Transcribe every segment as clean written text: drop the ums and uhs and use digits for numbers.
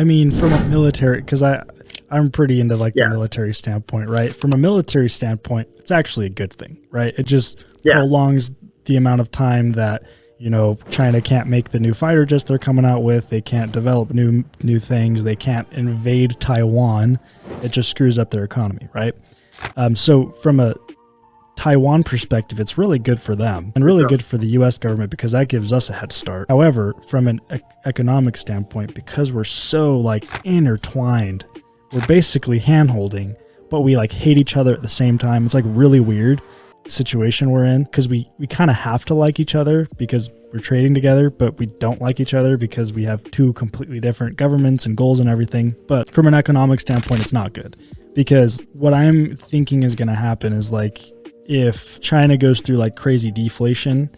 I mean, from a military, because I'm pretty into like the Yeah. military standpoint, right? From a military standpoint, it's actually a good thing, right? It just Yeah. prolongs the amount of time that, China can't make the new fighter jets they're coming out with. They can't develop new things. They can't invade Taiwan. It just screws up their economy, right? So from a Taiwan perspective, it's really good for them and really good for the U.S. government because that gives us a head start. However, from an economic standpoint, because we're so like intertwined, we're basically hand-holding, but we like hate each other at the same time. It's like really weird situation we're in because we kind of have to like each other because we're trading together, but we don't like each other because we have two completely different governments and goals and everything. But from an economic standpoint, it's not good because what I'm thinking is going to happen is like if China goes through like crazy deflation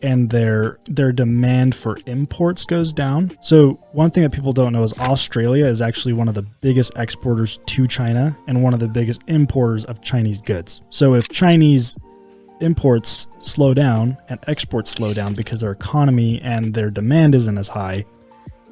and their demand for imports goes down. So one thing that people don't know is Australia is actually one of the biggest exporters to China and one of the biggest importers of Chinese goods. So if Chinese imports slow down and exports slow down because their economy and their demand isn't as high,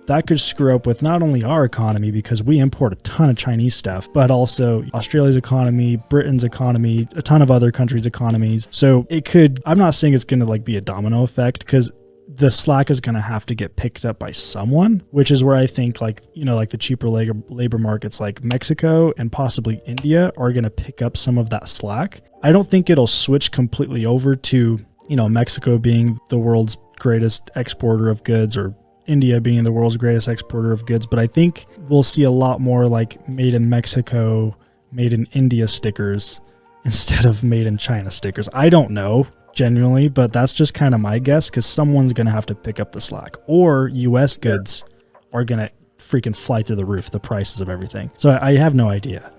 that could screw up with not only our economy because we import a ton of Chinese stuff, but also Australia's economy, Britain's economy, a ton of other countries' economies. So it could, I'm not saying it's going to like be a domino effect because the slack is going to have to get picked up by someone, which is where I think like, like the cheaper labor markets like Mexico and possibly India are going to pick up some of that slack. I don't think it'll switch completely over to, Mexico being the world's greatest exporter of goods or India being the world's greatest exporter of goods, but I think we'll see a lot more like made in Mexico, made in India stickers instead of made in China stickers. I don't know genuinely, but that's just kind of my guess because someone's going to have to pick up the slack or US goods are going to freaking fly through the roof, the prices of everything. So I have no idea.